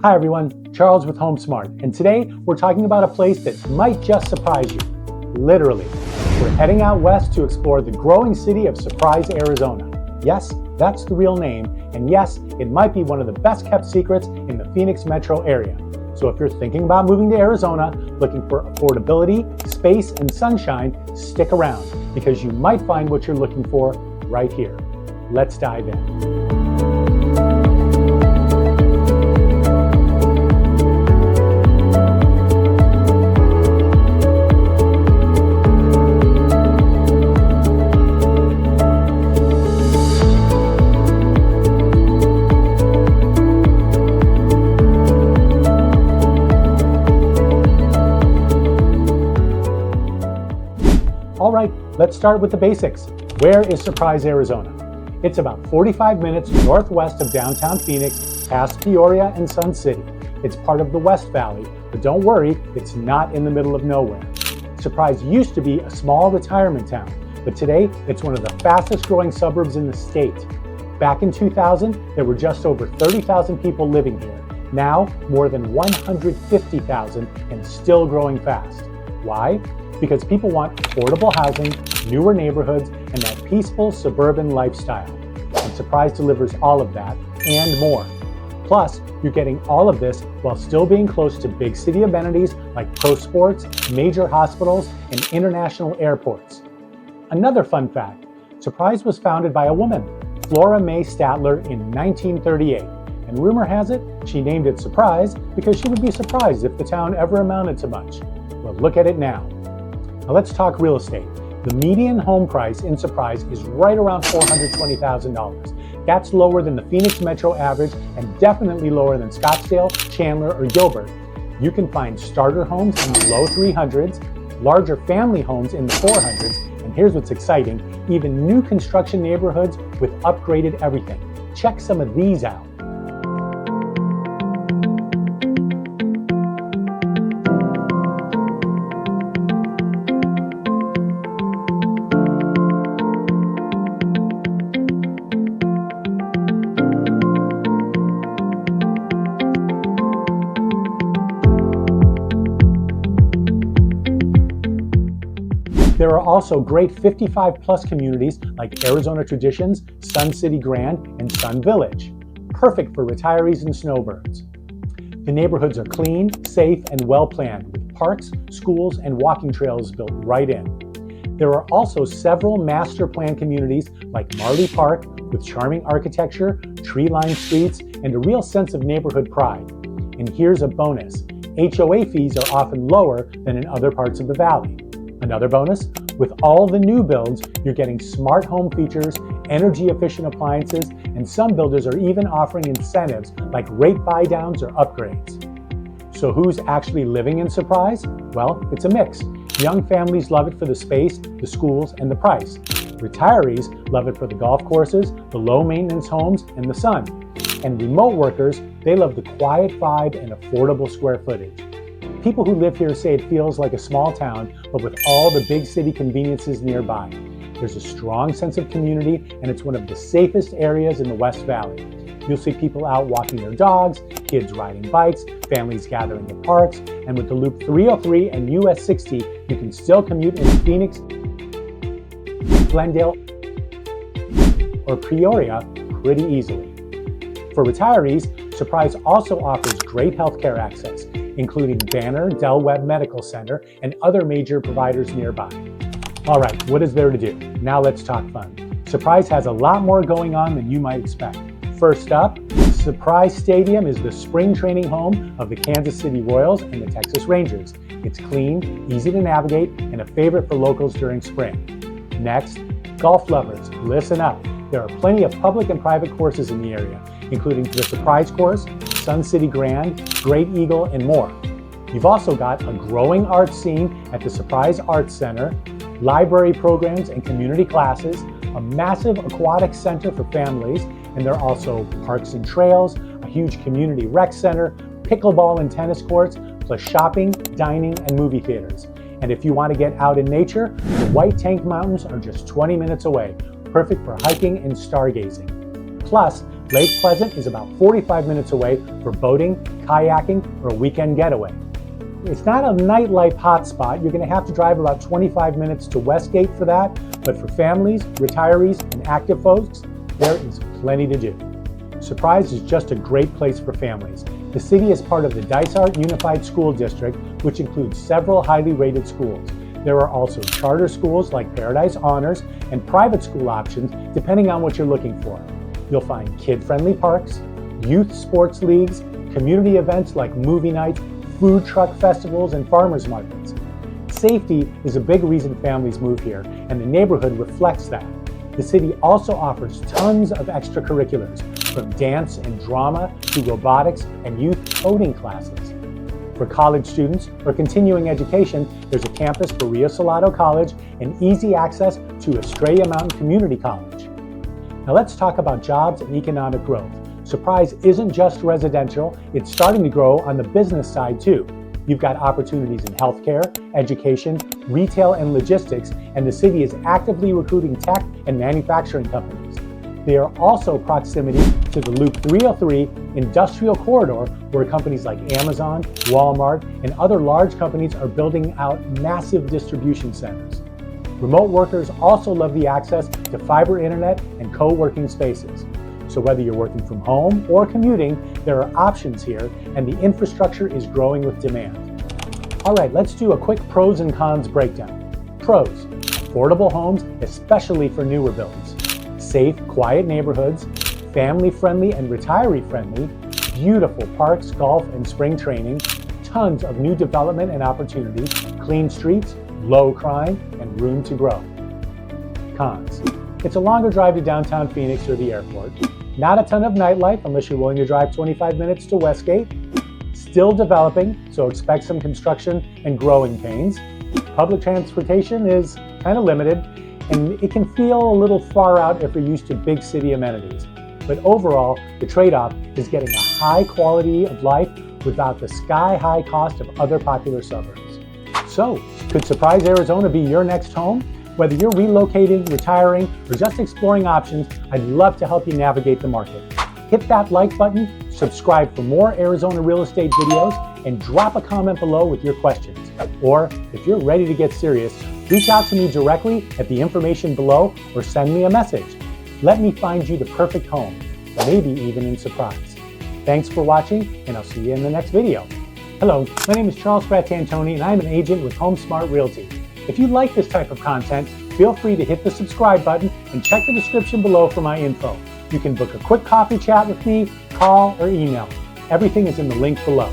Hi everyone, Charles with HomeSmart, and today we're talking about a place that might just surprise you. Literally. We're heading out west to explore the growing city of Surprise, Arizona. Yes, that's the real name, and yes, it might be one of the best kept secrets in the Phoenix metro area. So if you're thinking about moving to Arizona, looking for affordability, space, and sunshine, stick around, because you might find what you're looking for right here. Let's dive in. All right, let's start with the basics. Where is Surprise, Arizona? It's about 45 minutes northwest of downtown Phoenix, past Peoria and Sun City. It's part of the West Valley, but don't worry, it's not in the middle of nowhere. Surprise used to be a small retirement town, but today it's one of the fastest growing suburbs in the state. Back in 2000, there were just over 30,000 people living here. Now, more than 150,000 and still growing fast. Why? Because people want affordable housing, newer neighborhoods, and that peaceful suburban lifestyle. And Surprise delivers all of that and more. Plus, you're getting all of this while still being close to big city amenities like pro sports, major hospitals, and international airports. Another fun fact, Surprise was founded by a woman, Flora May Statler, in 1938. And rumor has it, she named it Surprise because she would be surprised if the town ever amounted to much. Well, look at it now. Now let's talk real estate. The median home price in Surprise is right around $420,000. That's lower than the Phoenix metro average and definitely lower than Scottsdale, Chandler, or Gilbert. You can find starter homes in the low 300s, larger family homes in the 400s, and here's what's exciting, even new construction neighborhoods with upgraded everything. Check some of these out. There are also great 55-plus communities like Arizona Traditions, Sun City Grand, and Sun Village, perfect for retirees and snowbirds. The neighborhoods are clean, safe, and well-planned, with parks, schools, and walking trails built right in. There are also several master plan communities like Marley Park, with charming architecture, tree-lined streets, and a real sense of neighborhood pride. And here's a bonus. HOA fees are often lower than in other parts of the valley. Another bonus, with all the new builds, you're getting smart home features, energy-efficient appliances, and some builders are even offering incentives like rate buy-downs or upgrades. So who's actually living in Surprise? Well, it's a mix. Young families love it for the space, the schools, and the price. Retirees love it for the golf courses, the low-maintenance homes, and the sun. And remote workers, they love the quiet vibe and affordable square footage. People who live here say it feels like a small town, but with all the big city conveniences nearby. There's a strong sense of community, and it's one of the safest areas in the West Valley. You'll see people out walking their dogs, kids riding bikes, families gathering at parks, and with the Loop 303 and US 60, you can still commute into Phoenix, Glendale, or Peoria pretty easily. For retirees, Surprise also offers great healthcare access, including Banner, Del Webb Medical Center, and other major providers nearby. All right, what is there to do? Now let's talk fun. Surprise has a lot more going on than you might expect. First up, Surprise Stadium is the spring training home of the Kansas City Royals and the Texas Rangers. It's clean, easy to navigate, and a favorite for locals during spring. Next, golf lovers, listen up. There are plenty of public and private courses in the area, including the Surprise Course, Sun City Grand, Great Eagle, and more. You've also got a growing arts scene at the Surprise Arts Center, library programs and community classes, a massive aquatic center for families, and there are also parks and trails, a huge community rec center, pickleball and tennis courts, plus shopping, dining, and movie theaters. And if you want to get out in nature, the White Tank Mountains are just 20 minutes away, perfect for hiking and stargazing. Plus, Lake Pleasant is about 45 minutes away for boating, kayaking, or a weekend getaway. It's not a nightlife hotspot. You're going to have to drive about 25 minutes to Westgate for that, but for families, retirees, and active folks, there is plenty to do. Surprise is just a great place for families. The city is part of the Dysart Unified School District, which includes several highly rated schools. There are also charter schools like Paradise Honors and private school options depending on what you're looking for. You'll find kid-friendly parks, youth sports leagues, community events like movie nights, food truck festivals, and farmers markets. Safety is a big reason families move here, and the neighborhood reflects that. The city also offers tons of extracurriculars, from dance and drama to robotics and youth coding classes. For college students or continuing education, there's a campus for Rio Salado College and easy access to Estrella Mountain Community College. Now let's talk about jobs and economic growth. Surprise isn't just residential, it's starting to grow on the business side too. You've got opportunities in healthcare, education, retail, and logistics, and the city is actively recruiting tech and manufacturing companies. They are also proximity to the Loop 303 industrial corridor, where companies like Amazon, Walmart, and other large companies are building out massive distribution centers. Remote workers also love the access to fiber internet and co-working spaces. So whether you're working from home or commuting, there are options here, and the infrastructure is growing with demand. All right, let's do a quick pros and cons breakdown. Pros: affordable homes, especially for newer builds. Safe, quiet neighborhoods, family-friendly and retiree-friendly, beautiful parks, golf, and spring training, tons of new development and opportunity, clean streets, low crime, and room to grow. Cons: it's a longer drive to downtown Phoenix or the airport. Not a ton of nightlife unless you're willing to drive 25 minutes to Westgate. Still developing, so expect some construction and growing pains. Public transportation is kind of limited, and it can feel a little far out if you're used to big city amenities. But overall, the trade-off is getting a high quality of life without the sky-high cost of other popular suburbs. So, could Surprise, Arizona be your next home? Whether you're relocating, retiring, or just exploring options, I'd love to help you navigate the market. Hit that like button, subscribe for more Arizona real estate videos, and drop a comment below with your questions. Or, if you're ready to get serious, reach out to me directly at the information below or send me a message. Let me find you the perfect home, maybe even in Surprise. Thanks for watching, and I'll see you in the next video. Hello, my name is Charles Fratantoni, and I'm an agent with HomeSmart Realty. If you like this type of content, feel free to hit the subscribe button and check the description below for my info. You can book a quick coffee chat with me, call, or email. Everything is in the link below.